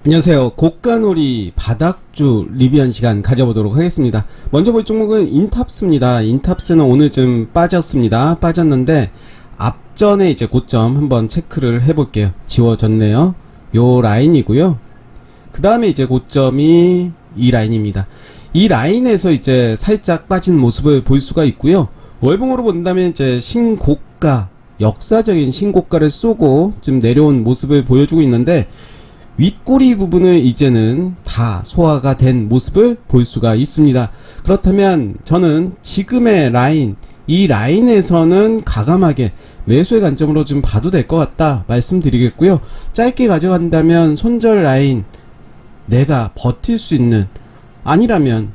안녕하세요. 고가놀이 바닥주 리뷰한 시간 가져보도록 하겠습니다. 먼저 볼 종목은 인탑스입니다. 인탑스는 오늘 좀 빠졌는데 앞전에 이제 고점 한번 체크를 해볼게요. 지워졌네요. 요 라인이고요. 그 다음에 이제 고점이 이 라인입니다. 이 라인에서 이제 살짝 빠진 모습을 볼 수가 있고요. 월봉으로 본다면 이제 신고가, 역사적인 신고가를 쏘고 좀 내려온 모습을 보여주고 있는데, 윗꼬리 부분을 이제는 다 소화가 된 모습을 볼 수가 있습니다. 그렇다면 저는 지금의 라인, 이 라인에서는 과감하게 매수의 관점으로 좀 봐도 될 것 같다 말씀드리겠고요. 짧게 가져간다면 손절 라인, 내가 버틸 수 있는, 아니라면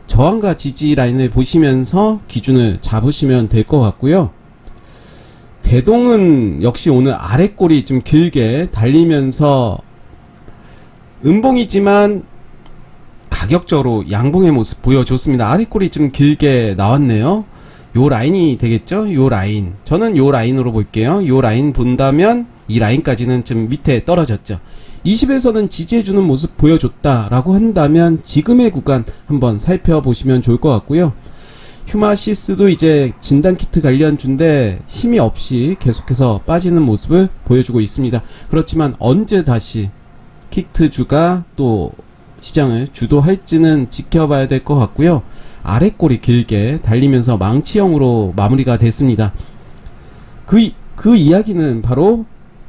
저항과 지지 라인을 보시면서 기준을 잡으시면 될 것 같고요. 대동은 역시 오늘 아랫꼬리 좀 길게 달리면서 음봉이지만 가격적으로 양봉의 모습 보여줬습니다. 아랫꼬리 좀 길게 나왔네요. 요 라인이 되겠죠? 요 라인. 저는 요 라인으로 볼게요. 요 라인 본다면 이 라인까지는 좀 밑에 떨어졌죠. 20에서는 지지해주는 모습 보여줬다라고 한다면 지금의 구간 한번 살펴보시면 좋을 것 같고요. 휴마시스도 이제 진단키트 관련주인데 힘이 없이 계속해서 빠지는 모습을 보여주고 있습니다. 그렇지만 언제 다시 키트주가 또 시장을 주도할지는 지켜봐야 될 것 같고요. 아랫꼬리 길게 달리면서 망치형으로 마무리가 됐습니다. 그 이야기는 바로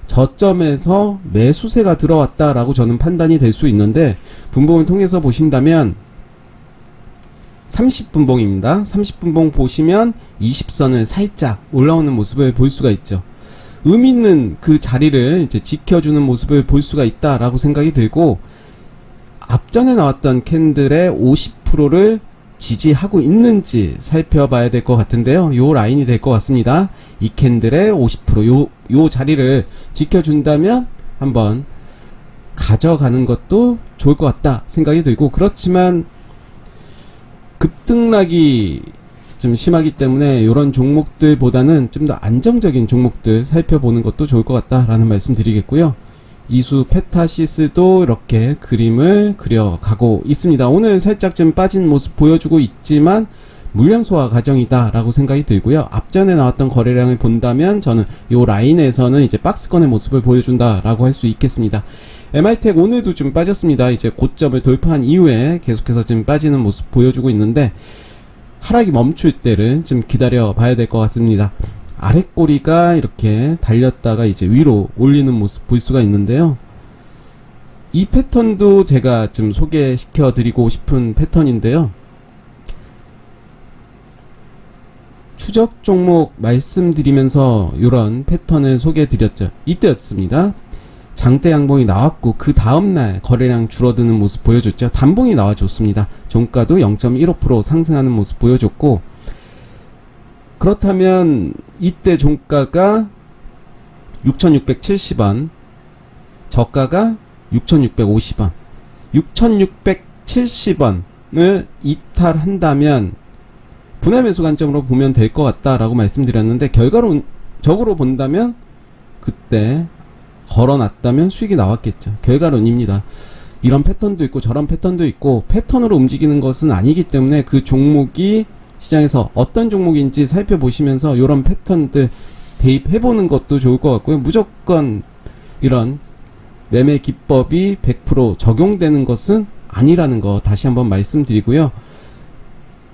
저점에서 매수세가 들어왔다라고 저는 판단이 될 수 있는데, 분봉을 통해서 보신다면 30분봉입니다. 30분봉 보시면 20선을 살짝 올라오는 모습을 볼 수가 있죠. 의미 있는 그 자리를 이제 지켜주는 모습을 볼 수가 있다라고 생각이 들고, 앞전에 나왔던 캔들의 50%를 지지하고 있는지 살펴봐야 될 것 같은데요. 요 라인이 될 것 같습니다. 이 캔들의 50%, 요 자리를 지켜준다면 한번 가져가는 것도 좋을 것 같다 생각이 들고, 그렇지만 급등락이 좀 심하기 때문에 이런 종목들보다는 좀 더 안정적인 종목들 살펴보는 것도 좋을 것 같다라는 말씀 드리겠고요. 이수 페타시스도 이렇게 그림을 그려가고 있습니다. 오늘 살짝 좀 빠진 모습 보여주고 있지만 물량 소화 과정이다 라고 생각이 들고요. 앞전에 나왔던 거래량을 본다면 저는 이 라인에서는 이제 박스권의 모습을 보여준다 라고 할 수 있겠습니다. MI텍 오늘도 좀 빠졌습니다. 이제 고점을 돌파한 이후에 계속해서 좀 빠지는 모습 보여주고 있는데, 하락이 멈출 때를 좀 기다려 봐야 될 것 같습니다. 아랫꼬리가 이렇게 달렸다가 이제 위로 올리는 모습 볼 수가 있는데요. 이 패턴도 제가 좀 소개시켜 드리고 싶은 패턴인데요. 추적 종목 말씀드리면서 이런 패턴을 소개해 드렸죠. 이때였습니다. 장대 양봉이 나왔고 그 다음날 거래량 줄어드는 모습 보여줬죠. 단봉이 나와줬습니다. 종가도 0.15% 상승하는 모습 보여줬고, 그렇다면 이때 종가가 6,670원, 저가가 6,650원, 6,670원을 이탈한다면 분할 매수 관점으로 보면 될 것 같다라고 말씀드렸는데, 결과적으로 본다면 그때 걸어놨다면 수익이 나왔겠죠. 결과론입니다. 이런 패턴도 있고 저런 패턴도 있고, 패턴으로 움직이는 것은 아니기 때문에 그 종목이 시장에서 어떤 종목인지 살펴보시면서 이런 패턴들 대입해보는 것도 좋을 것 같고요. 무조건 이런 매매 기법이 100% 적용되는 것은 아니라는 거 다시 한번 말씀드리고요.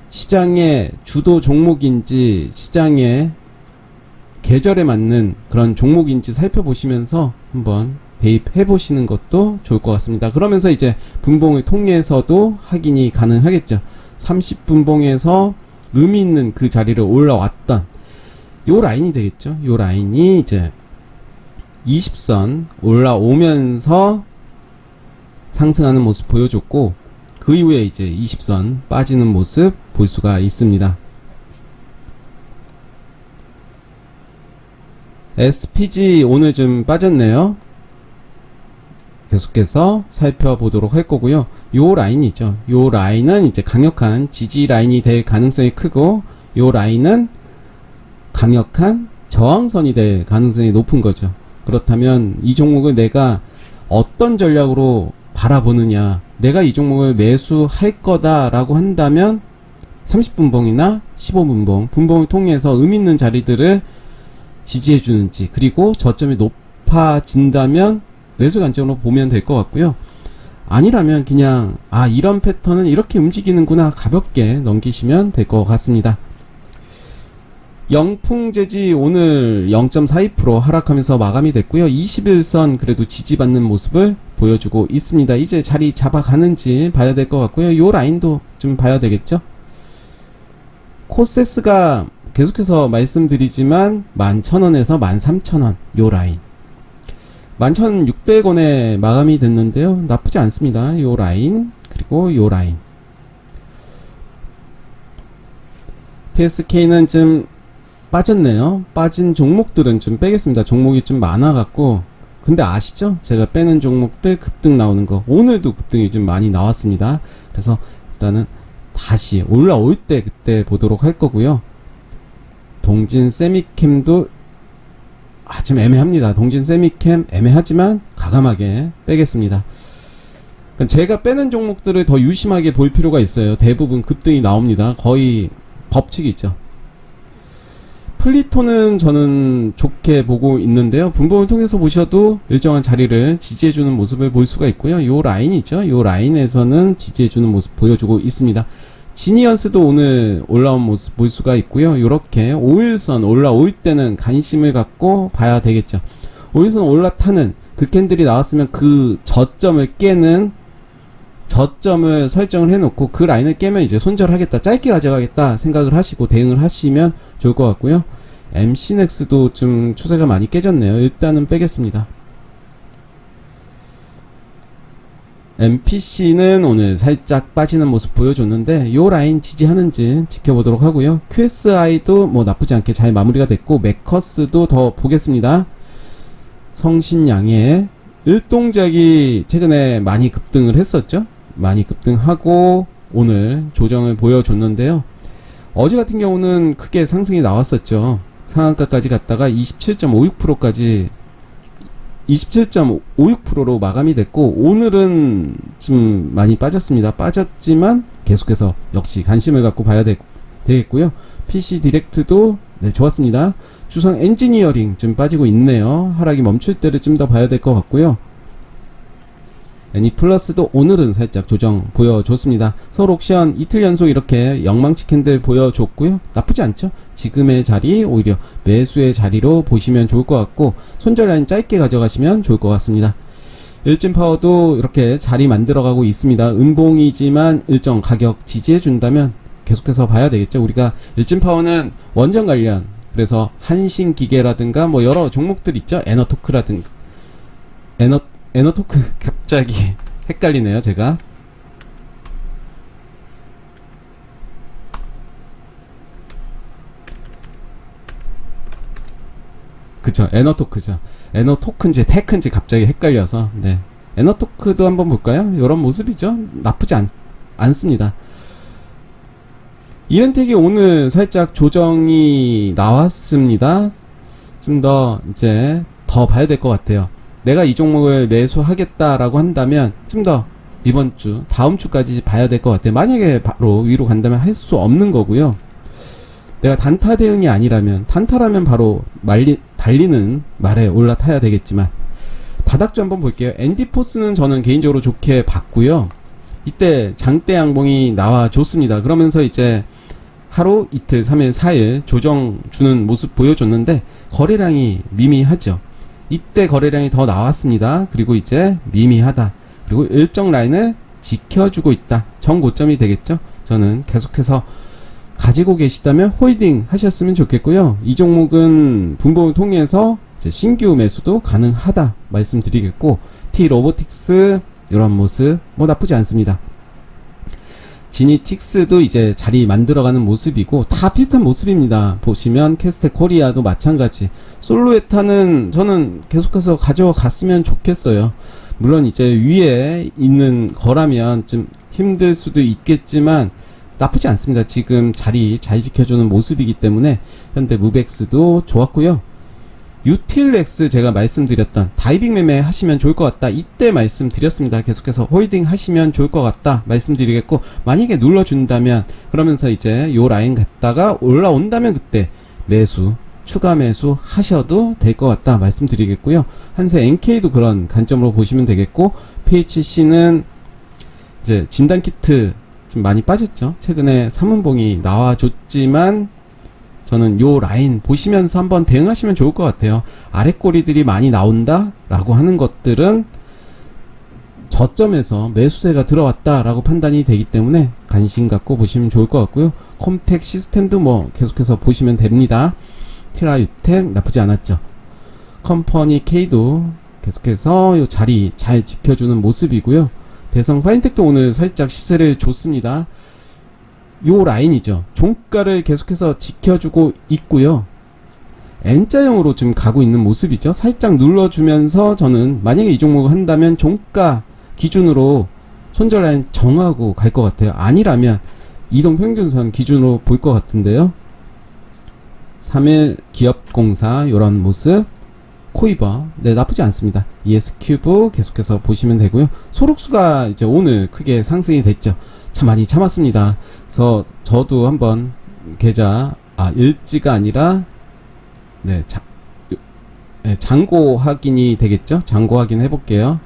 시장의 주도 종목인지 시장의 계절에 맞는 그런 종목인지 살펴보시면서 한번 대입해 보시는 것도 좋을 것 같습니다. 그러면서 이제 분봉을 통해서도 확인이 가능하겠죠. 30분봉에서 의미 있는 그 자리를 올라왔던 요 라인이 되겠죠. 요 라인이 이제 20선 올라오면서 상승하는 모습 보여줬고, 그 이후에 이제 20선 빠지는 모습 볼 수가 있습니다. SPG 오늘 좀 빠졌네요. 계속해서 살펴보도록 할 거고요. 요 라인이죠. 요 라인은 이제 강력한 지지 라인이 될 가능성이 크고, 요 라인은 강력한 저항선이 될 가능성이 높은 거죠. 그렇다면 이 종목을 내가 어떤 전략으로 바라보느냐, 내가 이 종목을 매수할 거다라고 한다면 30분봉이나 15분봉, 분봉을 통해서 의미 있는 자리들을 지지해 주는지, 그리고 저점이 높아진다면 매수 관점으로 보면 될 것 같고요. 아니라면 그냥 이런 패턴은 이렇게 움직이는구나 가볍게 넘기시면 될 것 같습니다. 영풍재지 오늘 0.42% 하락하면서 마감이 됐고요. 21선 그래도 지지받는 모습을 보여주고 있습니다. 이제 자리 잡아가는지 봐야 될 것 같고요. 요 라인도 좀 봐야 되겠죠. 코세스가 계속해서 말씀드리지만 11,000원에서 13,000원 요 라인, 11,600원에 마감이 됐는데요. 나쁘지 않습니다. 요 라인, 그리고 요 라인. PSK는 좀 빠졌네요. 빠진 종목들은 좀 빼겠습니다. 종목이 좀 많아갖고. 근데 아시죠? 제가 빼는 종목들 급등 나오는 거. 오늘도 급등이 좀 많이 나왔습니다. 그래서 일단은 다시 올라올 때 그때 보도록 할 거고요. 동진 세미캠도 좀 애매합니다. 동진 세미캠 애매하지만 과감하게 빼겠습니다. 그러니까 제가 빼는 종목들을 더 유심하게 볼 필요가 있어요. 대부분 급등이 나옵니다. 거의 법칙이 있죠. 플리토는 저는 좋게 보고 있는데요. 분봉을 통해서 보셔도 일정한 자리를 지지해주는 모습을 볼 수가 있고요. 요 라인이죠. 요 라인에서는 지지해주는 모습 보여주고 있습니다. 지니언스도 오늘 올라온 모습 볼 수가 있고요. 요렇게 5일선 올라올 때는 관심을 갖고 봐야 되겠죠. 5일선 올라타는 그 캔들이 나왔으면 그 저점을 깨는, 저점을 설정을 해놓고 그 라인을 깨면 이제 손절하겠다, 짧게 가져가겠다 생각을 하시고 대응을 하시면 좋을 것 같고요. MC넥스도 좀 추세가 많이 깨졌네요. 일단은 빼겠습니다. MPC는 오늘 살짝 빠지는 모습 보여줬는데 요 라인 지지하는지 지켜보도록 하고요. QSI도 뭐 나쁘지 않게 잘 마무리가 됐고, 메커스도 더 보겠습니다. 성신양의 일동작이 최근에 많이 급등을 했었죠. 많이 급등하고 오늘 조정을 보여줬는데요. 어제 같은 경우는 크게 상승이 나왔었죠. 상한가까지 갔다가 27.56%까지 27.56%로 마감이 됐고, 오늘은 좀 많이 빠졌습니다. 빠졌지만 계속해서 역시 관심을 갖고 봐야 되겠고요. PC 디렉트도 좋았습니다. 주성 엔지니어링 좀 빠지고 있네요. 하락이 멈출 때를 좀 더 봐야 될 것 같고요. 애니플러스도 오늘은 살짝 조정 보여줬습니다. 서울옥션 이틀 연속 이렇게 영망치 캔들 보여줬고요. 나쁘지 않죠? 지금의 자리 오히려 매수의 자리로 보시면 좋을 것 같고, 손절 라인 짧게 가져가시면 좋을 것 같습니다. 일진파워도 이렇게 자리 만들어가고 있습니다. 음봉이지만 일정 가격 지지해준다면 계속해서 봐야 되겠죠. 우리가 일진파워는 원전 관련, 그래서 한신기계라든가 뭐 여러 종목들 있죠. 에너토크라든가 에너토크 갑자기 헷갈리네요. 제가 그쵸, 에너토크죠. 에너토크인지 테크인지 갑자기 헷갈려서. 네, 에너토크도 한번 볼까요? 이런 모습이죠. 나쁘지 않습니다. 이렌텍이 오늘 살짝 조정이 나왔습니다. 좀 더 이제 더 봐야 될 것 같아요. 내가 이 종목을 매수하겠다라고 한다면 좀 더 이번 주, 다음 주까지 봐야 될 것 같아요. 만약에 바로 위로 간다면 할 수 없는 거고요. 내가 단타 대응이 아니라면, 단타라면 바로 달리는 말에 올라타야 되겠지만, 바닥주 한번 볼게요. 앤디포스는 저는 개인적으로 좋게 봤고요. 이때 장대 양봉이 나와줬습니다. 그러면서 이제 하루, 이틀, 3일, 4일 조정 주는 모습 보여줬는데 거래량이 미미하죠. 이때 거래량이 더 나왔습니다. 그리고 이제 미미하다. 그리고 일정 라인을 지켜주고 있다. 정고점이 되겠죠. 저는 계속해서 가지고 계시다면 홀딩 하셨으면 좋겠고요. 이 종목은 분봉을 통해서 이제 신규 매수도 가능하다 말씀드리겠고, T-로보틱스 이런 모습 뭐 나쁘지 않습니다. 지니틱스도 이제 자리 만들어가는 모습이고 다 비슷한 모습입니다. 보시면 캐스텍 코리아도 마찬가지. 솔로에타는 저는 계속해서 가져갔으면 좋겠어요. 물론 이제 위에 있는 거라면 좀 힘들 수도 있겠지만 나쁘지 않습니다. 지금 자리 잘 지켜주는 모습이기 때문에 현대 무벡스도 좋았고요. 유틸렉스 제가 말씀드렸던 다이빙 매매 하시면 좋을 것 같다 이때 말씀드렸습니다. 계속해서 홀딩 하시면 좋을 것 같다 말씀드리겠고, 만약에 눌러준다면 그러면서 이제 요 라인 갔다가 올라온다면 그때 매수, 추가 매수 하셔도 될 것 같다 말씀드리겠고요. 한세 NK도 그런 관점으로 보시면 되겠고, PHC는 이제 진단키트 좀 많이 빠졌죠. 최근에 삼은봉이 나와줬지만 저는 요 라인 보시면서 한번 대응하시면 좋을 것 같아요. 아래 꼬리들이 많이 나온다 라고 하는 것들은 저점에서 매수세가 들어왔다 라고 판단이 되기 때문에 관심 갖고 보시면 좋을 것 같고요. 콤텍 시스템도 뭐 계속해서 보시면 됩니다. 티라유텍 나쁘지 않았죠. 컴퍼니 K도 계속해서 요 자리 잘 지켜주는 모습이고요. 대성 파인텍도 오늘 살짝 시세를 줬습니다. 요 라인이죠. 종가를 계속해서 지켜주고 있고요. N자형으로 지금 가고 있는 모습이죠. 살짝 눌러주면서 저는 만약에 이 종목을 한다면 종가 기준으로 손절 라인 정하고 갈 것 같아요. 아니라면 이동평균선 기준으로 볼 것 같은데요. 3일 기업공사 요런 모습, 코이버 네 나쁘지 않습니다. ES큐브 계속해서 보시면 되고요. 소록수가 이제 오늘 크게 상승이 됐죠. 참 많이 참았습니다. 그래서 저도 한번 계좌 일지가 아니라 네, 잔고 확인이 되겠죠. 잔고 확인 해볼게요.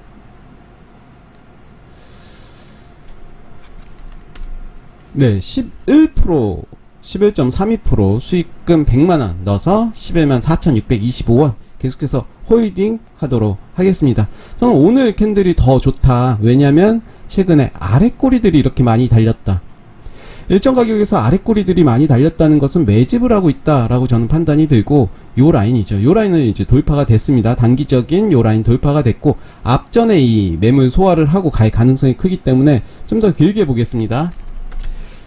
네, 11.32% 수익금 100만원 넣어서 11만 4,625원 계속해서 홀딩 하도록 하겠습니다. 저는 오늘 캔들이 더 좋다. 왜냐면 최근에 아래 꼬리들이 이렇게 많이 달렸다. 일정 가격에서 아래 꼬리들이 많이 달렸다는 것은 매집을 하고 있다라고 저는 판단이 들고, 요 라인이죠. 요 라인은 이제 돌파가 됐습니다. 단기적인 요 라인 돌파가 됐고, 앞전에 이 매물 소화를 하고 갈 가능성이 크기 때문에 좀 더 길게 보겠습니다.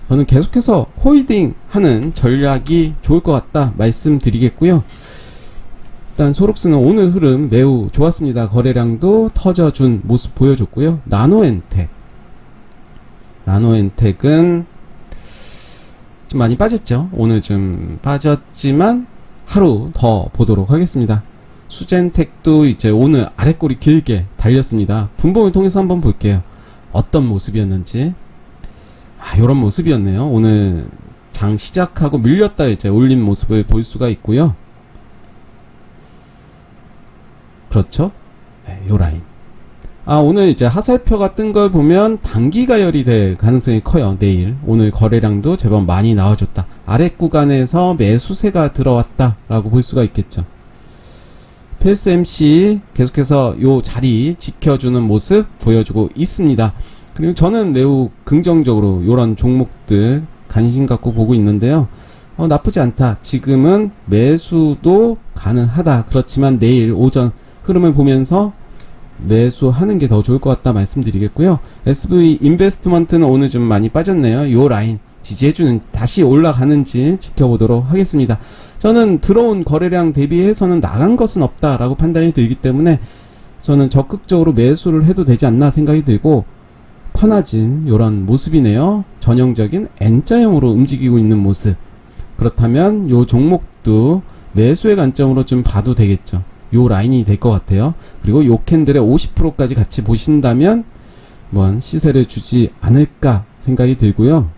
저는 계속해서 홀딩 하는 전략이 좋을 것 같다 말씀드리겠고요. 일단 소록스는 오늘 흐름 매우 좋았습니다. 거래량도 터져준 모습 보여줬고요. 나노엔텍은 좀 많이 빠졌죠. 오늘 좀 빠졌지만 하루 더 보도록 하겠습니다. 수젠텍도 이제 오늘 아래꼬리 길게 달렸습니다. 분봉을 통해서 한번 볼게요. 어떤 모습이었는지. 요런 모습이었네요. 오늘 장 시작하고 밀렸다 이제 올린 모습을 볼 수가 있고요. 그렇죠? 네, 요 라인. 오늘 이제 하살표가 뜬 걸 보면 단기 가열이 될 가능성이 커요. 내일. 오늘 거래량도 제법 많이 나와줬다. 아래 구간에서 매수세가 들어왔다 라고 볼 수가 있겠죠. PSMC 계속해서 요 자리 지켜주는 모습 보여주고 있습니다. 그리고 저는 매우 긍정적으로 요런 종목들 관심 갖고 보고 있는데요. 나쁘지 않다. 지금은 매수도 가능하다. 그렇지만 내일 오전 흐름을 보면서 매수하는 게 더 좋을 것 같다 말씀드리겠고요. SV 인베스트먼트는 오늘 좀 많이 빠졌네요. 요 라인 지지해주는, 다시 올라가는지 지켜보도록 하겠습니다. 저는 들어온 거래량 대비해서는 나간 것은 없다라고 판단이 들기 때문에 저는 적극적으로 매수를 해도 되지 않나 생각이 들고, 파나진 요런 모습이네요. 전형적인 N자형으로 움직이고 있는 모습. 그렇다면 요 종목도 매수의 관점으로 좀 봐도 되겠죠. 요 라인이 될 것 같아요. 그리고 요 캔들의 50%까지 같이 보신다면 뭔 시세를 주지 않을까 생각이 들고요.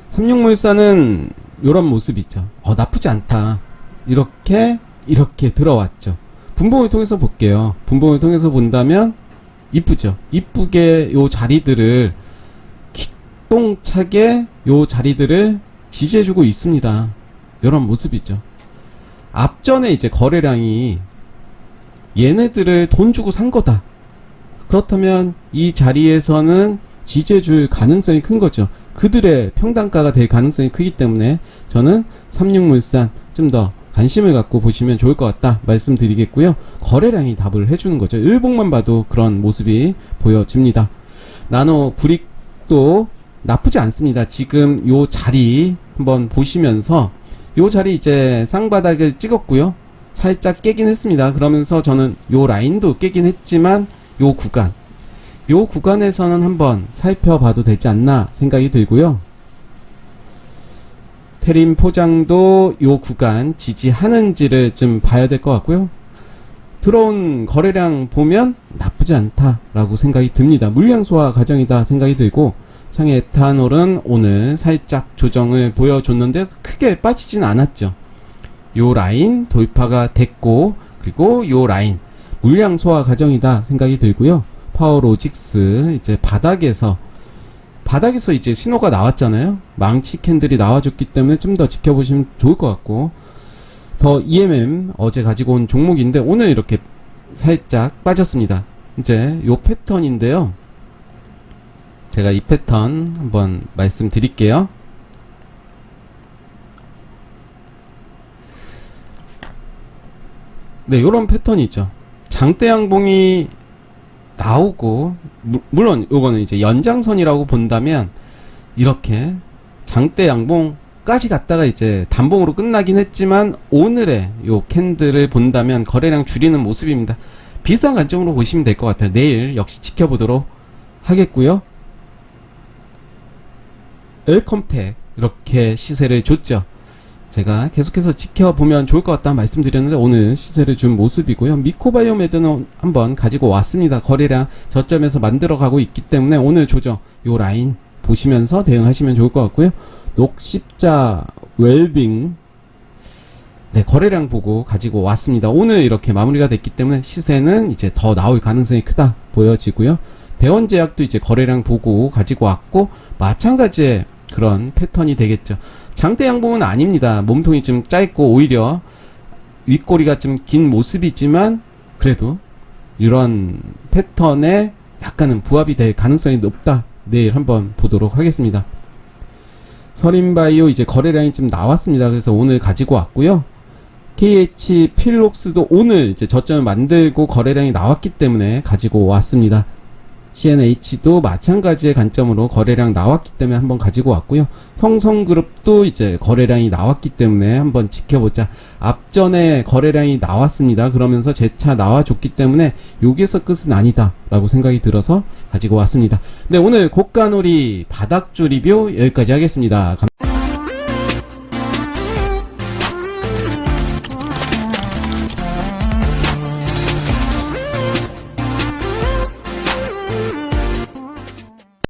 삼육물산은 요런 모습이죠. 나쁘지 않다. 이렇게 들어왔죠. 분봉을 통해서 볼게요. 분봉을 통해서 본다면 이쁘죠. 이쁘게 요 자리들을 기똥차게 요 자리들을 지지해주고 있습니다. 요런 모습이죠. 앞전에 이제 거래량이 얘네들을 돈 주고 산 거다. 그렇다면 이 자리에서는 지지해줄 가능성이 큰 거죠. 그들의 평단가가 될 가능성이 크기 때문에 저는 삼육물산 좀 더 관심을 갖고 보시면 좋을 것 같다 말씀드리겠고요. 거래량이 답을 해주는 거죠. 일봉만 봐도 그런 모습이 보여집니다. 나노 브릭도 나쁘지 않습니다. 지금 요 자리 한번 보시면서 요 자리 이제 쌍바닥을 찍었고요. 살짝 깨긴 했습니다. 그러면서 저는 요 라인도 깨긴 했지만 요 구간에서는 한번 살펴봐도 되지 않나 생각이 들고요. 테린 포장도 요 구간 지지하는지를 좀 봐야 될 것 같고요. 들어온 거래량 보면 나쁘지 않다라고 생각이 듭니다. 물량 소화 과정이다 생각이 들고, 창의 에탄올은 오늘 살짝 조정을 보여줬는데 크게 빠지진 않았죠. 요 라인 돌파가 됐고, 그리고 요 라인 물량 소화 과정이다 생각이 들고요. 파워로직스 이제 바닥에서 이제 신호가 나왔잖아요. 망치 캔들이 나와줬기 때문에 좀 더 지켜보시면 좋을 것 같고, 더 EMM 어제 가지고 온 종목인데 오늘 이렇게 살짝 빠졌습니다. 이제 요 패턴인데요. 제가 이 패턴 한번 말씀드릴게요. 네, 요런 패턴이 있죠. 장대 양봉이 나오고, 물론 요거는 이제 연장선이라고 본다면 이렇게 장대 양봉까지 갔다가 이제 단봉으로 끝나긴 했지만, 오늘의 요 캔들을 본다면 거래량 줄이는 모습입니다. 비슷한 관점으로 보시면 될 것 같아요. 내일 역시 지켜보도록 하겠고요. 엘컴텍 이렇게 시세를 줬죠. 제가 계속해서 지켜보면 좋을 것 같다 말씀드렸는데 오늘 시세를 준 모습이고요. 미코바이오메드는 한번 가지고 왔습니다. 거래량 저점에서 만들어가고 있기 때문에 오늘 조정 요 라인 보시면서 대응하시면 좋을 것 같고요. 녹십자 웰빙, 네, 거래량 보고 가지고 왔습니다. 오늘 이렇게 마무리가 됐기 때문에 시세는 이제 더 나올 가능성이 크다 보여지고요. 대원제약도 이제 거래량 보고 가지고 왔고, 마찬가지의 그런 패턴이 되겠죠. 장대 양봉은 아닙니다. 몸통이 좀 짧고 오히려 윗꼬리가 좀 긴 모습이지만 그래도 이런 패턴에 약간은 부합이 될 가능성이 높다. 내일 한번 보도록 하겠습니다. 서린바이오 이제 거래량이 좀 나왔습니다. 그래서 오늘 가지고 왔고요. KH 필록스도 오늘 이제 저점을 만들고 거래량이 나왔기 때문에 가지고 왔습니다. CNH도 마찬가지의 관점으로 거래량 나왔기 때문에 한번 가지고 왔고요. 형성그룹도 이제 거래량이 나왔기 때문에 한번 지켜보자. 앞전에 거래량이 나왔습니다. 그러면서 재차 나와줬기 때문에 여기서 끝은 아니다 라고 생각이 들어서 가지고 왔습니다. 네, 오늘 고가놀이 바닥주 리뷰 여기까지 하겠습니다.